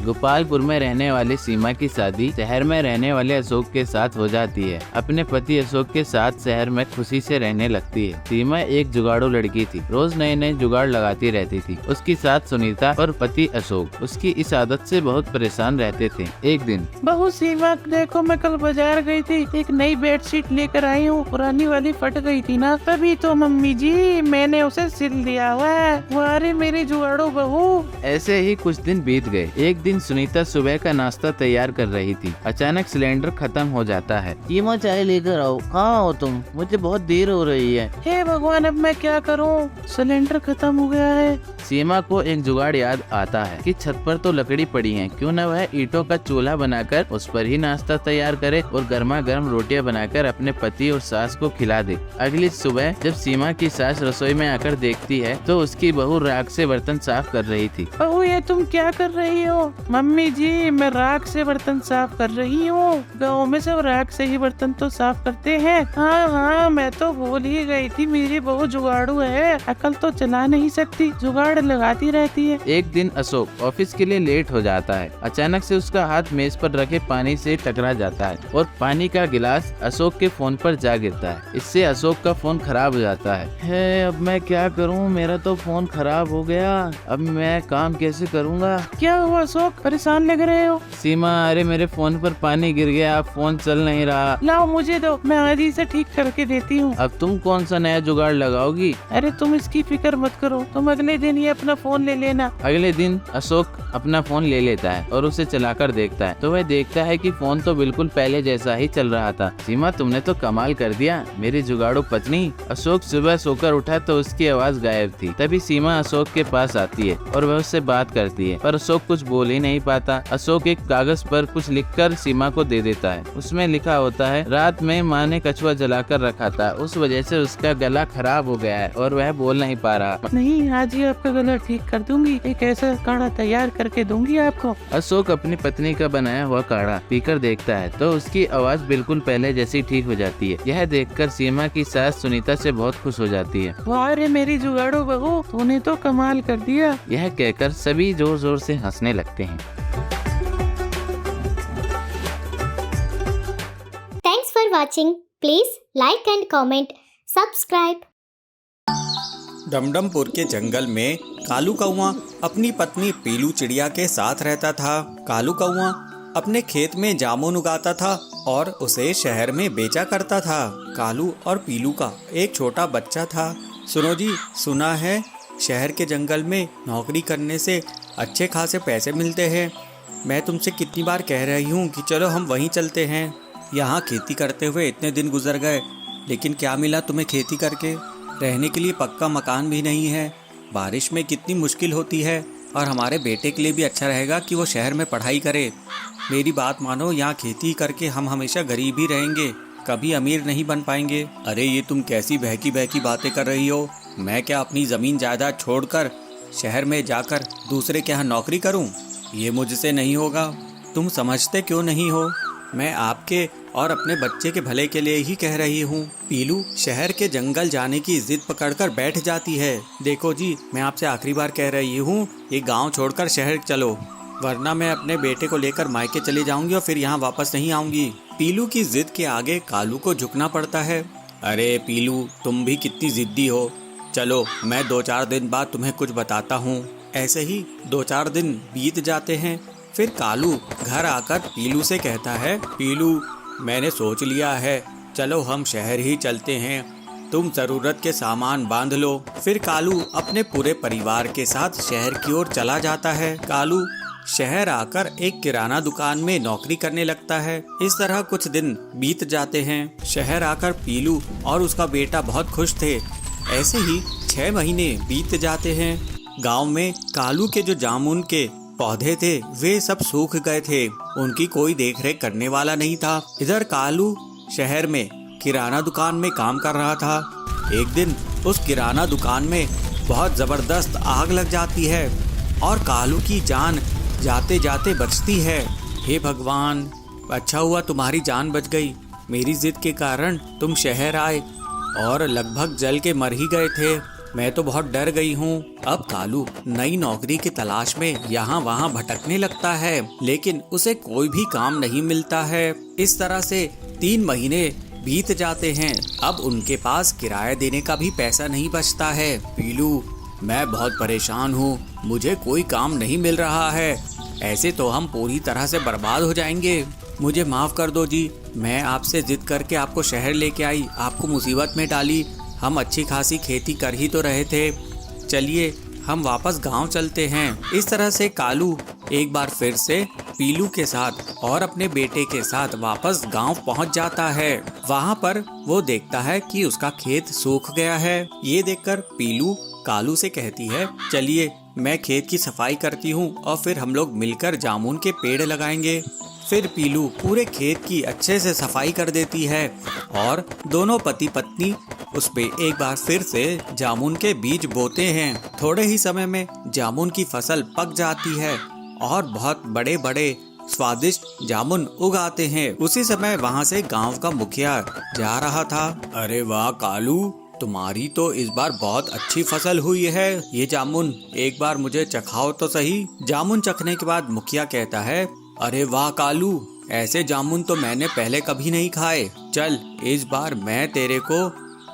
गोपालपुर में रहने वाली सीमा की शादी शहर में रहने वाले अशोक के साथ हो जाती है। अपने पति अशोक के साथ शहर में खुशी से रहने लगती है। सीमा एक जुगाड़ू लड़की थी, रोज नए नए जुगाड़ लगाती रहती थी। उसकी सास सुनीता और पति अशोक उसकी इस आदत से बहुत परेशान रहते थे। एक दिन, बहू सीमा देखो, मैं कल बाजार गई थी, एक नई बेडशीट लेकर आई हूँ, पुरानी वाली फट गई थी ना, तभी तो मम्मी जी मैंने उसे सिल दिया हुआ है। अरे मेरी जुगाड़ू बहू। ऐसे ही कुछ दिन बीत गए। एक दिन सुनीता सुबह का नाश्ता तैयार कर रही थी। अचानक सिलेंडर खत्म हो जाता है। सीमा चाय लेकर आओ। कहाँ हो तुम? मुझे बहुत देर हो रही है। हे भगवान, अब मैं क्या करूँ, सिलेंडर खत्म हो गया है। सीमा को एक जुगाड़ याद आता है कि छत पर तो लकड़ी पड़ी है, क्यों न वह ईंटों का चूल्हा बनाकर उस पर ही नाश्ता तैयार करे और गर्मा गर्म रोटियां बनाकर अपने पति और सास को खिला दे। अगली सुबह जब सीमा की सास रसोई में आकर देखती है तो उसकी बहू राख से बर्तन साफ कर रही थी। बहू ये तुम क्या कर रही हो? मम्मी जी मैं राख से बर्तन साफ कर रही हूँ। गाँव में सब राख से ही बर्तन तो साफ करते हैं। हाँ हाँ, मैं तो भूल ही गई थी, मेरी बहू जुगाड़ू है, अकल तो चला नहीं सकती, जुगाड़ लगाती रहती है। एक दिन अशोक ऑफिस के लिए लेट हो जाता है। अचानक से उसका हाथ मेज पर रखे पानी से टकरा जाता है और पानी का गिलास अशोक के फोन पर जा गिरता है। इससे अशोक का फोन खराब हो जाता है। अब मैं क्या करूं, मेरा तो फोन खराब हो गया, अब मैं काम कैसे करूंगा? क्या हुआ अशोक, परेशान लग रहे हो? सीमा, अरे मेरे फोन पर पानी गिर गया, फोन चल नहीं रहा। लाओ मुझे दो, मैं आज ही से ठीक करके देती हूँ। अब तुम कौन सा नया जुगाड़ लगाओगी? अरे तुम इसकी फिक्र मत करो, तुम अगले दिन ही अपना फोन ले लेना। अगले दिन अशोक अपना फोन ले लेता है और उसे चलाकर देखता है तो वह देखता है कि फोन तो बिल्कुल पहले जैसा ही चल रहा था। सीमा, तुमने तो कमाल कर दिया, मेरी जुगाड़ू पत्नी। अशोक सुबह सोकर उठा तो उसकी आवाज गायब थी। तभी सीमा अशोक के पास आती है और वह उससे बात करती है, पर अशोक कुछ बोल ही नहीं पाता। अशोक एक कागज पर कुछ लिखकर सीमा को दे देता है। उसमें लिखा होता है, रात में माँ ने कछुआ जलाकर रखा था, उस वजह से उसका गला खराब हो गया है और वह बोल नहीं पा रहा। नहीं, आज ही आपका गला ठीक कर दूंगी, एक ऐसा काढ़ा तैयार करके दूंगी आपको। अशोक अपनी पत्नी का बनाया हुआ काढ़ा पीकर देखता है तो उसकी आवाज बिल्कुल पहले जैसी ठीक हो जाती है। यह देखकर सीमा की सास सुनीता से बहुत खुश हो जाती है। वाह रे मेरी जुगाड़ू बहू, तूने तो कमाल कर दिया। यह कहकर सभी जोर जोर से हंसने लगते हैं। Thanks for watching. Please like and comment. Subscribe. डमडमपुर के जंगल में कालू कौआ अपनी पत्नी पीलू चिड़िया के साथ रहता था। कालू कौआ अपने खेत में जामुन उगाता था और उसे शहर में बेचा करता था। कालू और पीलू का एक छोटा बच्चा था। सुनो जी, सुना है शहर के जंगल में नौकरी करने से अच्छे खासे पैसे मिलते हैं। मैं तुमसे कितनी बार कह रही हूँ कि चलो हम वहीं चलते हैं। यहाँ खेती करते हुए इतने दिन गुजर गए, लेकिन क्या मिला तुम्हें खेती करके? रहने के लिए पक्का मकान भी नहीं है, बारिश में कितनी मुश्किल होती है, और हमारे बेटे के लिए भी अच्छा रहेगा कि वो शहर में पढ़ाई करे। मेरी बात मानो, यहाँ खेती करके हम हमेशा गरीब ही रहेंगे, कभी अमीर नहीं बन पाएंगे। अरे ये तुम कैसी बहकी बहकी बातें कर रही हो? मैं क्या अपनी ज़मीन जायदाद छोड़कर शहर में जाकर दूसरे के यहाँ नौकरी करूँ? ये मुझसे नहीं होगा। तुम समझते क्यों नहीं हो? मैं आपके और अपने बच्चे के भले के लिए ही कह रही हूँ। पीलू शहर के जंगल जाने की जिद पकड़कर बैठ जाती है। देखो जी, मैं आपसे आखिरी बार कह रही हूँ, ये गांव छोड़कर शहर चलो, वरना मैं अपने बेटे को लेकर मायके चले जाऊंगी और फिर यहाँ वापस नहीं आऊंगी। पीलू की जिद के आगे कालू को झुकना पड़ता है। अरे पीलू, तुम भी कितनी जिद्दी हो। चलो, मैं 2-4 दिन बाद तुम्हें कुछ बताता हूँ। ऐसे ही 2-4 दिन बीत जाते हैं। फिर कालू घर आकर पीलू से कहता है, पीलू मैंने सोच लिया है, चलो हम शहर ही चलते हैं, तुम ज़रूरत के सामान बांध लो। फिर कालू अपने पूरे परिवार के साथ शहर की ओर चला जाता है। कालू शहर आकर एक किराना दुकान में नौकरी करने लगता है। इस तरह कुछ दिन बीत जाते हैं। शहर आकर पीलू और उसका बेटा बहुत खुश थे। ऐसे ही 6 महीने बीत जाते हैं। गांव में कालू के जो जामुन के पौधे थे वे सब सूख गए थे, उनकी कोई देखरेख करने वाला नहीं था। इधर कालू शहर में किराना दुकान में काम कर रहा था। एक दिन उस किराना दुकान में बहुत जबरदस्त आग लग जाती है और कालू की जान जाते जाते बचती है। हे भगवान, अच्छा हुआ तुम्हारी जान बच गई। मेरी जिद के कारण तुम शहर आए और लगभग जल के मर ही गए थे। मैं तो बहुत डर गई हूँ। अब कालू नई नौकरी की तलाश में यहाँ वहाँ भटकने लगता है, लेकिन उसे कोई भी काम नहीं मिलता है। इस तरह से 3 महीने बीत जाते हैं। अब उनके पास किराया देने का भी पैसा नहीं बचता है। पीलू, मैं बहुत परेशान हूँ, मुझे कोई काम नहीं मिल रहा है। ऐसे तो हम पूरी तरह से बर्बाद हो जाएंगे। मुझे माफ़ कर दो जी, मैं आपसे जिद करके आपको शहर लेके आई, आपको मुसीबत में डाली। हम अच्छी खासी खेती कर ही तो रहे थे। चलिए हम वापस गांव चलते हैं। इस तरह से कालू एक बार फिर से पीलू के साथ और अपने बेटे के साथ वापस गांव पहुंच जाता है। वहां पर वो देखता है कि उसका खेत सूख गया है। ये देखकर पीलू कालू से कहती है, चलिए मैं खेत की सफाई करती हूँ और फिर हम लोग मिलकर जामुन के पेड़ लगाएंगे। फिर पीलू पूरे खेत की अच्छे से सफाई कर देती है और दोनों पति पत्नी उस पे एक बार फिर से जामुन के बीज बोते हैं। थोड़े ही समय में जामुन की फसल पक जाती है और बहुत बड़े बड़े स्वादिष्ट जामुन उगाते हैं। उसी समय वहाँ से गांव का मुखिया जा रहा था। अरे वाह कालू, तुम्हारी तो इस बार बहुत अच्छी फसल हुई है। ये जामुन एक बार मुझे चखाओ तो सही। जामुन चखने के बाद मुखिया कहता है, अरे वाह कालू, ऐसे जामुन तो मैंने पहले कभी नहीं खाए। चल इस बार मैं तेरे को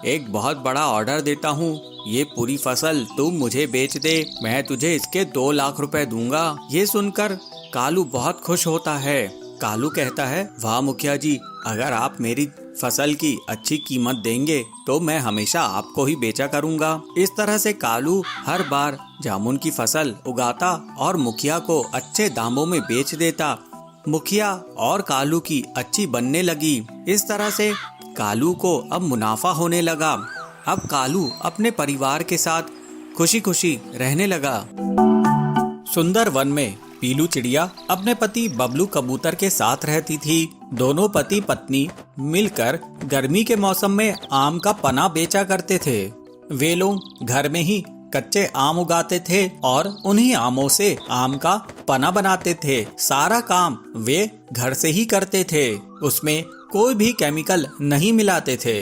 एक बहुत बड़ा ऑर्डर देता हूँ। ये पूरी फसल तू मुझे बेच दे, मैं तुझे इसके 2 लाख रुपए दूंगा। ये सुनकर कालू बहुत खुश होता है। कालू कहता है, वाह मुखिया जी, अगर आप मेरी फसल की अच्छी कीमत देंगे तो मैं हमेशा आपको ही बेचा करूंगा। इस तरह से कालू हर बार जामुन की फसल उगाता और मुखिया को अच्छे दामों में बेच देता। मुखिया और कालू की अच्छी बनने लगी। इस तरह से कालू को अब मुनाफा होने लगा। अब कालू अपने परिवार के साथ खुशी खुशी रहने लगा। सुंदर वन में पीलू चिड़िया अपने पति बबलू कबूतर के साथ रहती थी। दोनों पति पत्नी मिलकर गर्मी के मौसम में आम का पना बेचा करते थे। वे लोग घर में ही कच्चे आम उगाते थे और उन्हीं आमों से आम का पना बनाते थे। सारा काम वे घर से ही करते थे, उसमें कोई भी केमिकल नहीं मिलाते थे।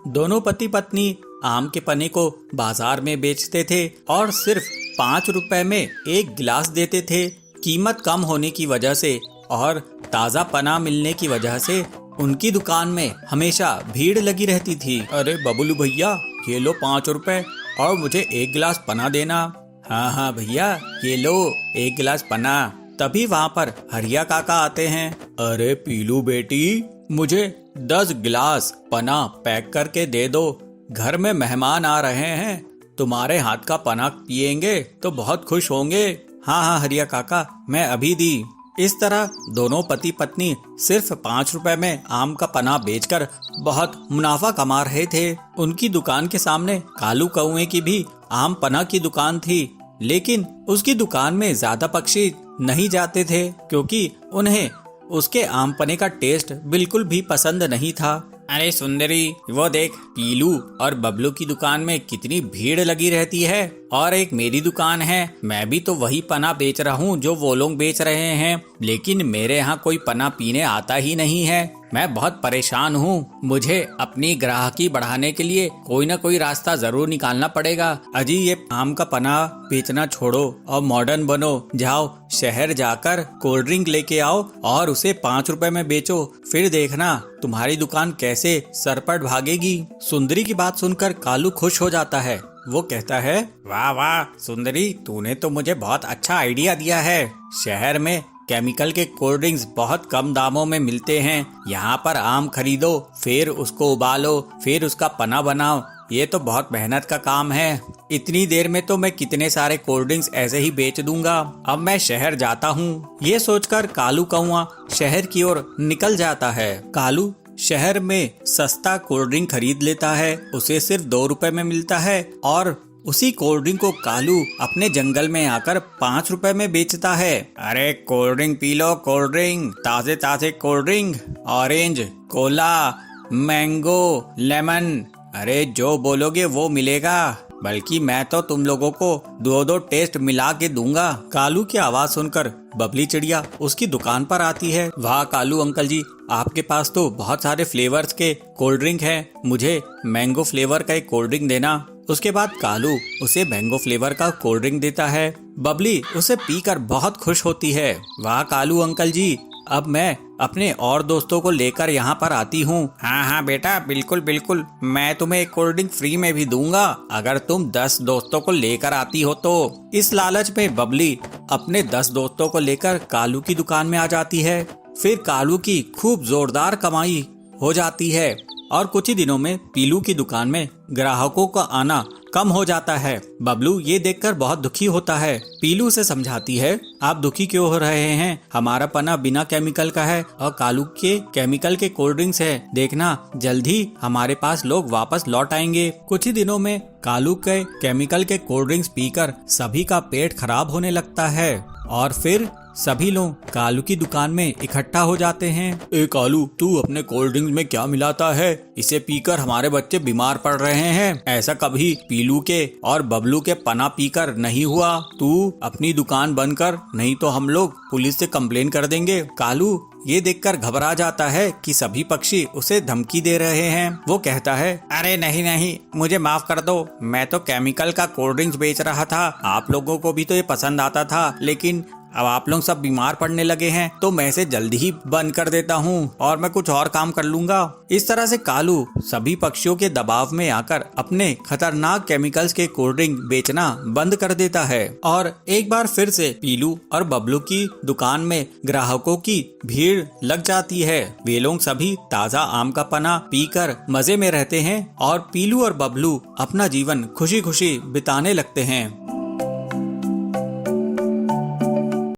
दोनों पति पत्नी आम के पने को बाजार में बेचते थे और सिर्फ 5 रुपए में 1 गिलास देते थे। कीमत कम होने की वजह से और ताज़ा पना मिलने की वजह से उनकी दुकान में हमेशा भीड़ लगी रहती थी। अरे बबलू भैया, ये लो 5 रुपए और मुझे 1 गिलास पना देना। हाँ हाँ भैया, ये लो 1 गिलास पना। तभी वहाँ पर हरिया काका आते हैं। अरे पीलू बेटी, मुझे 10 गिलास पना पैक करके दे दो, घर में मेहमान आ रहे हैं, तुम्हारे हाथ का पना पिएंगे तो बहुत खुश होंगे। हाँ हाँ हरिया काका, मैं अभी दी। इस तरह दोनों पति पत्नी सिर्फ 5 रुपए में आम का पना बेचकर बहुत मुनाफा कमा रहे थे। उनकी दुकान के सामने कालू कौए की भी आम पना की दुकान थी, लेकिन उसकी दुकान में ज्यादा पक्षी नहीं जाते थे क्योंकि उन्हें उसके आम पने का टेस्ट बिल्कुल भी पसंद नहीं था। अरे सुंदरी, वो देख, पीलू और बबलू की दुकान में कितनी भीड़ लगी रहती है और एक मेरी दुकान है। मैं भी तो वही पना बेच रहा हूँ जो वो लोग बेच रहे हैं, लेकिन मेरे यहाँ कोई पना पीने आता ही नहीं है। मैं बहुत परेशान हूँ। मुझे अपनी ग्राहकी बढ़ाने के लिए कोई ना कोई रास्ता जरूर निकालना पड़ेगा। अजी, ये आम का पना बेचना छोड़ो और मॉडर्न बनो। जाओ शहर जाकर कोल्ड ड्रिंक लेके आओ और उसे 5 रुपए में बेचो, फिर देखना तुम्हारी दुकान कैसे सरपट भागेगी। सुंदरी की बात सुनकर कालू खुश हो जाता है। वो कहता है, वाह वाह सुंदरी, तूने तो मुझे बहुत अच्छा आइडिया दिया है। शहर में केमिकल के कोल्ड ड्रिंक्स बहुत कम दामों में मिलते हैं। यहाँ पर आम खरीदो, फिर उसको उबालो, फिर उसका पना बनाओ। ये तो बहुत मेहनत का काम है। इतनी देर में तो मैं कितने सारे कोल्ड ड्रिंक्स ऐसे ही बेच दूंगा। अब मैं शहर जाता हूँ। ये सोचकर कालू कौआ शहर की ओर निकल जाता है। कालू शहर में सस्ता कोल्ड ड्रिंक खरीद लेता है। उसे सिर्फ 2 रुपए में मिलता है और उसी कोल्ड ड्रिंक को कालू अपने जंगल में आकर 5 रुपए में बेचता है। अरे cold drink P low, cold drink, ताजे ताजे cold drink, orange, Cola, mango, lemon, अरे जो बोलोगे वो मिलेगा। बल्कि मैं तो तुम लोगों को 2-2 टेस्ट मिला के दूंगा। कालू की आवाज सुनकर बबली चिड़िया उसकी दुकान पर आती है। वाह कालू अंकल जी, आपके पास तो बहुत सारे फ्लेवर्स के कोल्ड ड्रिंक हैं। मुझे मैंगो फ्लेवर का एक कोल्ड ड्रिंक देना उसके बाद कालू उसे मैंगो फ्लेवर का कोल्ड ड्रिंक देता है। बबली उसे पीकर बहुत खुश होती है। वाह कालू अंकल जी, अब मैं अपने और दोस्तों को लेकर यहाँ पर आती हूँ। हाँ हाँ बेटा, बिल्कुल बिल्कुल, मैं तुम्हें एक कोल्ड ड्रिंक फ्री में भी दूंगा अगर तुम 10 दोस्तों को लेकर आती हो तो। इस लालच में बबली अपने 10 दोस्तों को लेकर कालू की दुकान में आ जाती है। फिर कालू की खूब जोरदार कमाई हो जाती है और कुछ ही दिनों में पीलू की दुकान में ग्राहकों का आना कम हो जाता है। बबलू ये देखकर बहुत दुखी होता है। पीलू उसे समझाती है, आप दुखी क्यों हो रहे हैं, हमारा पना बिना केमिकल का है और कालू के केमिकल के कोल्ड ड्रिंक्स है, देखना जल्दी हमारे पास लोग वापस लौट आएंगे। कुछ ही दिनों में कालू के केमिकल के कोल्ड ड्रिंक्स पीकर सभी का पेट खराब होने लगता है और फिर सभी लोग कालू की दुकान में इकट्ठा हो जाते हैं। ए कालू, तू अपने कोल्ड ड्रिंक में क्या मिलाता है, इसे पीकर हमारे बच्चे बीमार पड़ रहे हैं। ऐसा कभी पीलू के और बबलू के पना पीकर नहीं हुआ। तू अपनी दुकान बंद कर, नहीं तो हम लोग पुलिस से कंप्लेन कर देंगे। कालू ये देखकर घबरा जाता है कि सभी पक्षी उसे धमकी दे रहे हैं। वो कहता है, अरे नहीं नहीं, मुझे माफ कर दो, मैं तो केमिकल का कोल्ड ड्रिंक्स बेच रहा था। आप लोगों को भी तो ये पसंद आता था, लेकिन अब आप लोग सब बीमार पड़ने लगे हैं तो मैं इसे जल्दी ही बंद कर देता हूँ और मैं कुछ और काम कर लूंगा। इस तरह से कालू सभी पक्षियों के दबाव में आकर अपने खतरनाक केमिकल्स के कोल्ड ड्रिंक बेचना बंद कर देता है और एक बार फिर से पीलू और बबलू की दुकान में ग्राहकों की भीड़ लग जाती है। वे लोग सभी ताजा आम का पना पीकर मजे में रहते हैं और पीलू और बबलू अपना जीवन खुशी खुशी बिताने लगते हैं।